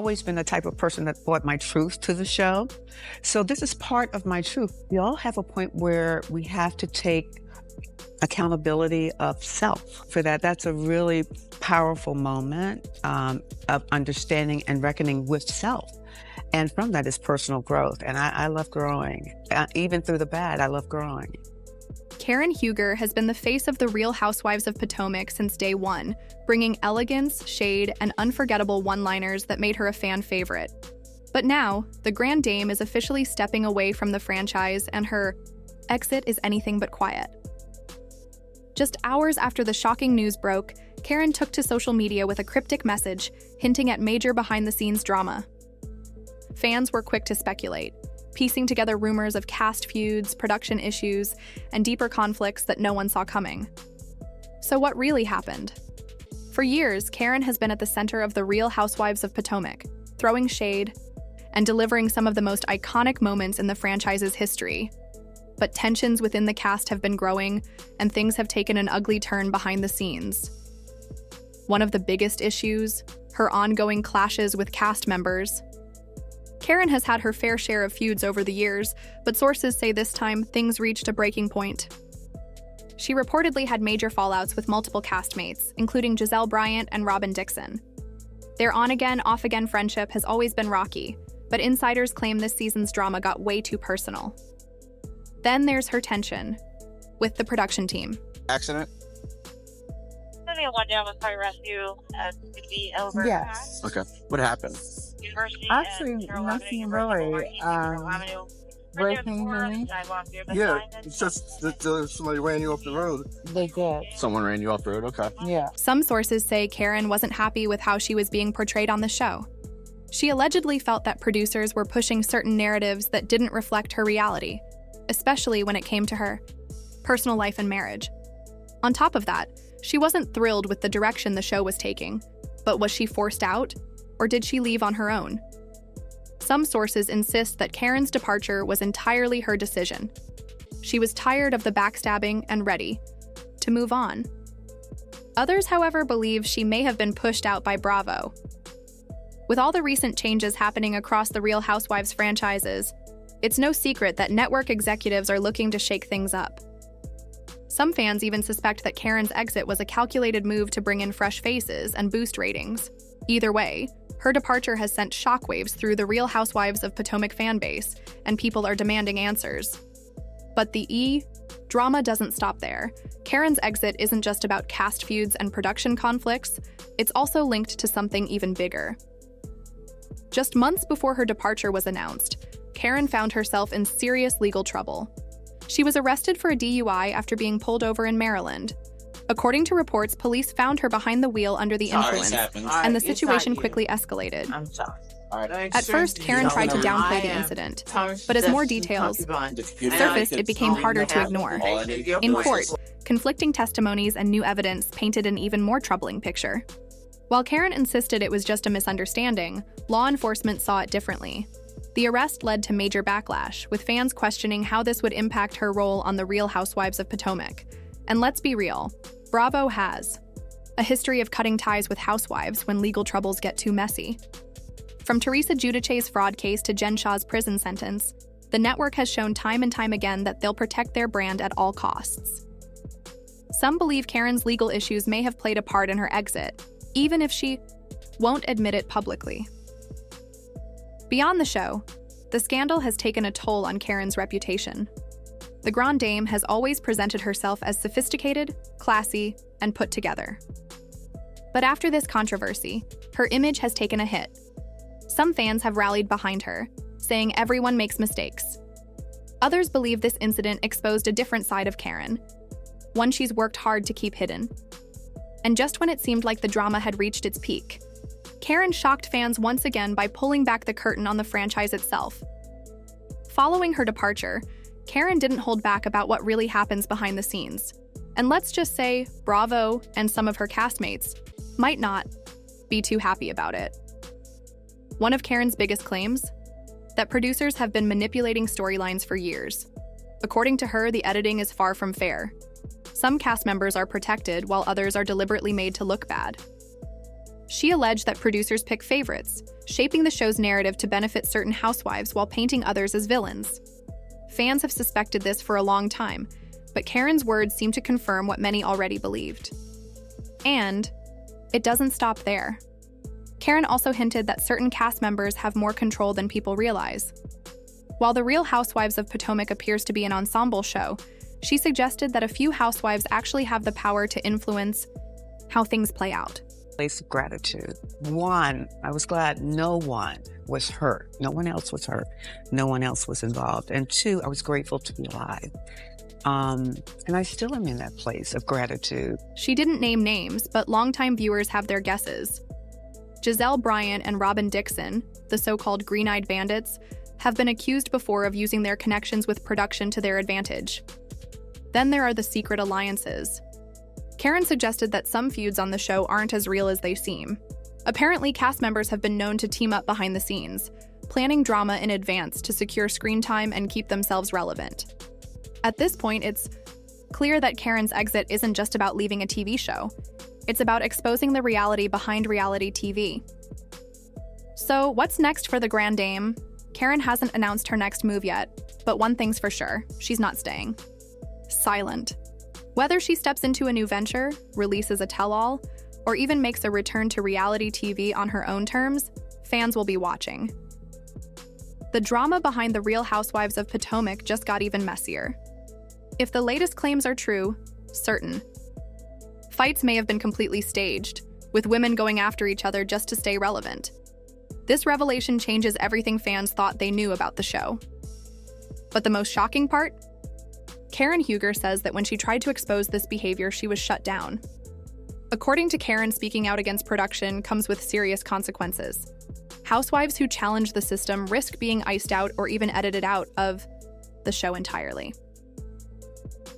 Always been the type of person that brought my truth to the show. So this is part of my truth. We all have a point where we have to take accountability of self for that. That's a really powerful moment of understanding and reckoning with self. And from that is personal growth. And I love growing. Even through the bad, I love growing. Karen Huger has been the face of the Real Housewives of Potomac since day one, bringing elegance, shade, and unforgettable one-liners that made her a fan favorite. But now, the Grand Dame is officially stepping away from the franchise, and her exit is anything but quiet. Just hours after the shocking news broke, Karen took to social media with a cryptic message, hinting at major behind-the-scenes drama. Fans were quick to speculate, piecing together rumors of cast feuds, production issues, and deeper conflicts that no one saw coming. So what really happened? For years, Karen has been at the center of the Real Housewives of Potomac, throwing shade and delivering some of the most iconic moments in the franchise's history. But tensions within the cast have been growing, and things have taken an ugly turn behind the scenes. One of the biggest issues, her ongoing clashes with cast members. Karen has had her fair share of feuds over the years, but sources say this time things reached a breaking point. She reportedly had major fallouts with multiple castmates, including Giselle Bryant and Robin Dixon. Their on-again, off-again friendship has always been rocky, but insiders claim this season's drama got way too personal. Then there's her tension with the production team. Accident? Maybe one day I'm gonna try to rescue the over. Yes. Okay. What happened? University Actually, and Carolina nothing University really. Avenue. Breaking news. Yeah, it's just that somebody ran you off the road. They did. Someone ran you off the road, okay. Yeah. Some sources say Karen wasn't happy with how she was being portrayed on the show. She allegedly felt that producers were pushing certain narratives that didn't reflect her reality, especially when it came to her personal life and marriage. On top of that, she wasn't thrilled with the direction the show was taking. But was she forced out, or did she leave on her own? Some sources insist that Karen's departure was entirely her decision. She was tired of the backstabbing and ready to move on. Others, however, believe she may have been pushed out by Bravo. With all the recent changes happening across the Real Housewives franchises, it's no secret that network executives are looking to shake things up. Some fans even suspect that Karen's exit was a calculated move to bring in fresh faces and boost ratings. Either way, her departure has sent shockwaves through the Real Housewives of Potomac fanbase, and people are demanding answers. But the drama doesn't stop there. Karen's exit isn't just about cast feuds and production conflicts, it's also linked to something even bigger. Just months before her departure was announced, Karen found herself in serious legal trouble. She was arrested for a DUI after being pulled over in Maryland. According to reports, police found her behind the wheel under the influence, and the situation quickly escalated. I'm sorry. At first, Karen tried to downplay the incident, but as more details surfaced, it became harder to ignore. In court, conflicting testimonies and new evidence painted an even more troubling picture. While Karen insisted it was just a misunderstanding, law enforcement saw it differently. The arrest led to major backlash, with fans questioning how this would impact her role on The Real Housewives of Potomac. And let's be real, Bravo has a history of cutting ties with housewives when legal troubles get too messy. From Teresa Giudice's fraud case to Jen Shah's prison sentence, the network has shown time and time again that they'll protect their brand at all costs. Some believe Karen's legal issues may have played a part in her exit, even if she won't admit it publicly. Beyond the show, the scandal has taken a toll on Karen's reputation. The Grand Dame has always presented herself as sophisticated, classy, and put together. But after this controversy, her image has taken a hit. Some fans have rallied behind her, saying everyone makes mistakes. Others believe this incident exposed a different side of Karen, one she's worked hard to keep hidden. And just when it seemed like the drama had reached its peak, Karen shocked fans once again by pulling back the curtain on the franchise itself. Following her departure, Karen didn't hold back about what really happens behind the scenes. And let's just say Bravo and some of her castmates might not be too happy about it. One of Karen's biggest claims? That producers have been manipulating storylines for years. According to her, the editing is far from fair. Some cast members are protected while others are deliberately made to look bad. She alleged that producers pick favorites, shaping the show's narrative to benefit certain housewives while painting others as villains. Fans have suspected this for a long time, but Karen's words seem to confirm what many already believed. And it doesn't stop there. Karen also hinted that certain cast members have more control than people realize. While The Real Housewives of Potomac appears to be an ensemble show, she suggested that a few housewives actually have the power to influence how things play out. Place of gratitude. One, I was glad no one was hurt. No one else was hurt. No one else was involved. And two, I was grateful to be alive. And I still am in that place of gratitude. She didn't name names, but longtime viewers have their guesses. Giselle Bryant and Robin Dixon, the so-called green-eyed bandits, have been accused before of using their connections with production to their advantage. Then there are the secret alliances. Karen suggested that some feuds on the show aren't as real as they seem. Apparently, cast members have been known to team up behind the scenes, planning drama in advance to secure screen time and keep themselves relevant. At this point, it's clear that Karen's exit isn't just about leaving a TV show. It's about exposing the reality behind reality TV. So, what's next for the Grand Dame? Karen hasn't announced her next move yet, but one thing's for sure, she's not staying. Silent. Whether she steps into a new venture, releases a tell-all, or even makes a return to reality TV on her own terms, fans will be watching. The drama behind The Real Housewives of Potomac just got even messier. If the latest claims are true, certain. Fights may have been completely staged, with women going after each other just to stay relevant. This revelation changes everything fans thought they knew about the show. But the most shocking part? Karen Huger says that when she tried to expose this behavior, she was shut down. According to Karen, speaking out against production comes with serious consequences. Housewives who challenge the system risk being iced out or even edited out of the show entirely.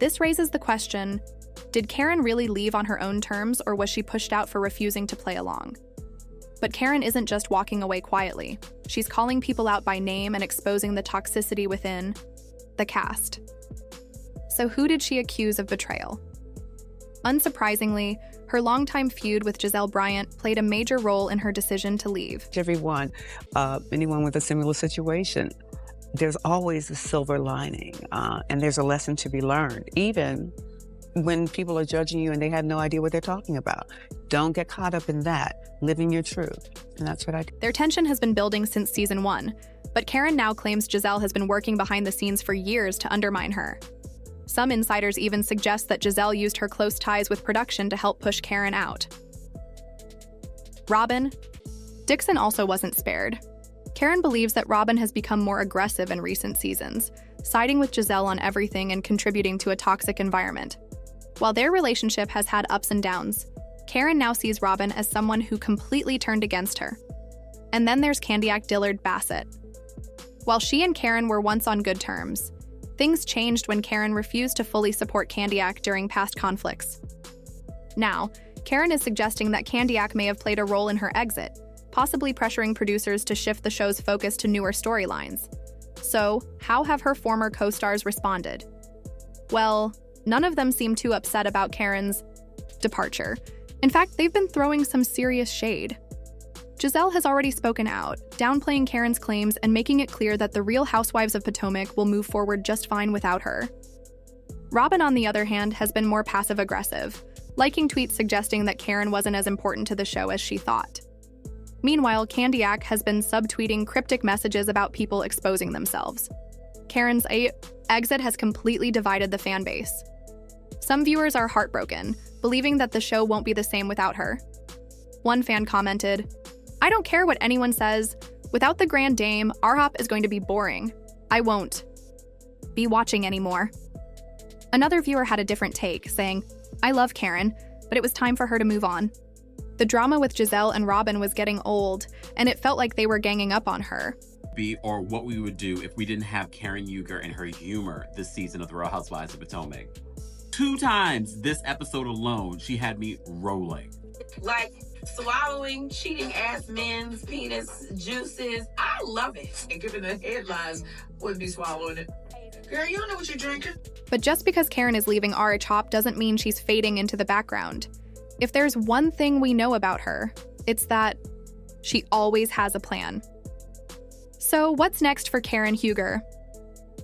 This raises the question, did Karen really leave on her own terms, or was she pushed out for refusing to play along? But Karen isn't just walking away quietly. She's calling people out by name and exposing the toxicity within the cast. So who did she accuse of betrayal? Unsurprisingly, her longtime feud with Giselle Bryant played a major role in her decision to leave. Everyone, anyone with a similar situation, there's always a silver lining, and there's a lesson to be learned, even when people are judging you and they have no idea what they're talking about. Don't get caught up in that. Living your truth. And that's what I do. Their tension has been building since season 1, but Karen now claims Giselle has been working behind the scenes for years to undermine her. Some insiders even suggest that Giselle used her close ties with production to help push Karen out. Robin? Dixon also wasn't spared. Karen believes that Robin has become more aggressive in recent seasons, siding with Giselle on everything and contributing to a toxic environment. While their relationship has had ups and downs, Karen now sees Robin as someone who completely turned against her. And then there's Candiac Dillard Bassett. While she and Karen were once on good terms, things changed when Karen refused to fully support Candiac during past conflicts. Now, Karen is suggesting that Candiac may have played a role in her exit, possibly pressuring producers to shift the show's focus to newer storylines. So, how have her former co-stars responded? Well, none of them seem too upset about Karen's departure. In fact, they've been throwing some serious shade. Giselle has already spoken out, downplaying Karen's claims and making it clear that the Real Housewives of Potomac will move forward just fine without her. Robin, on the other hand, has been more passive-aggressive, liking tweets suggesting that Karen wasn't as important to the show as she thought. Meanwhile, Candiac has been subtweeting cryptic messages about people exposing themselves. Karen's exit has completely divided the fan base. Some viewers are heartbroken, believing that the show won't be the same without her. One fan commented, "I don't care what anyone says. Without the Grand Dame, RHOP is going to be boring. I won't be watching anymore." Another viewer had a different take, saying, "I love Karen, but it was time for her to move on." The drama with Giselle and Robin was getting old, and it felt like they were ganging up on her. Or what we would do if we didn't have Karen Huger and her humor this season of The Real Housewives of Potomac. 2 times this episode alone, she had me rolling. Like swallowing cheating ass men's penis juices. I love it. And given the headlines, wouldn't be swallowing it. Girl, you don't know what you're drinking. But just because Karen is leaving RHOP doesn't mean she's fading into the background. If there's one thing we know about her, It's that she always has a plan. So what's next for Karen Huger?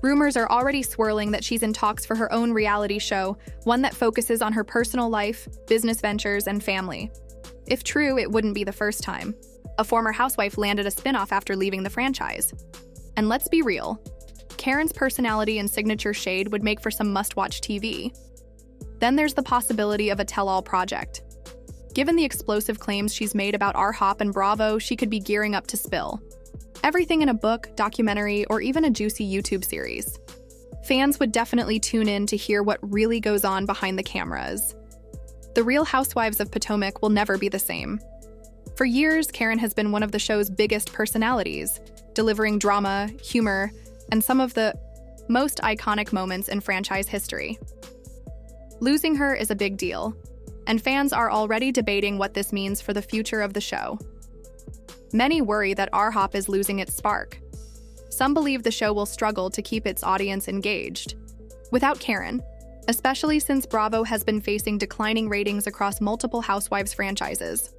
Rumors are already swirling that she's in talks for her own reality show, one that focuses on her personal life, business ventures, and family. If true, it wouldn't be the first time. A former housewife landed a spinoff after leaving the franchise. And let's be real, Karen's personality and signature shade would make for some must-watch TV. Then there's the possibility of a tell-all project. Given the explosive claims she's made about R-Hop and Bravo, she could be gearing up to spill. Everything in a book, documentary, or even a juicy YouTube series. Fans would definitely tune in to hear what really goes on behind the cameras. The Real Housewives of Potomac will never be the same. For years, Karen has been one of the show's biggest personalities, delivering drama, humor, and some of the most iconic moments in franchise history. Losing her is a big deal, and fans are already debating what this means for the future of the show. Many worry that R-Hop is losing its spark. Some believe the show will struggle to keep its audience engaged. Without Karen, especially since Bravo has been facing declining ratings across multiple Housewives franchises.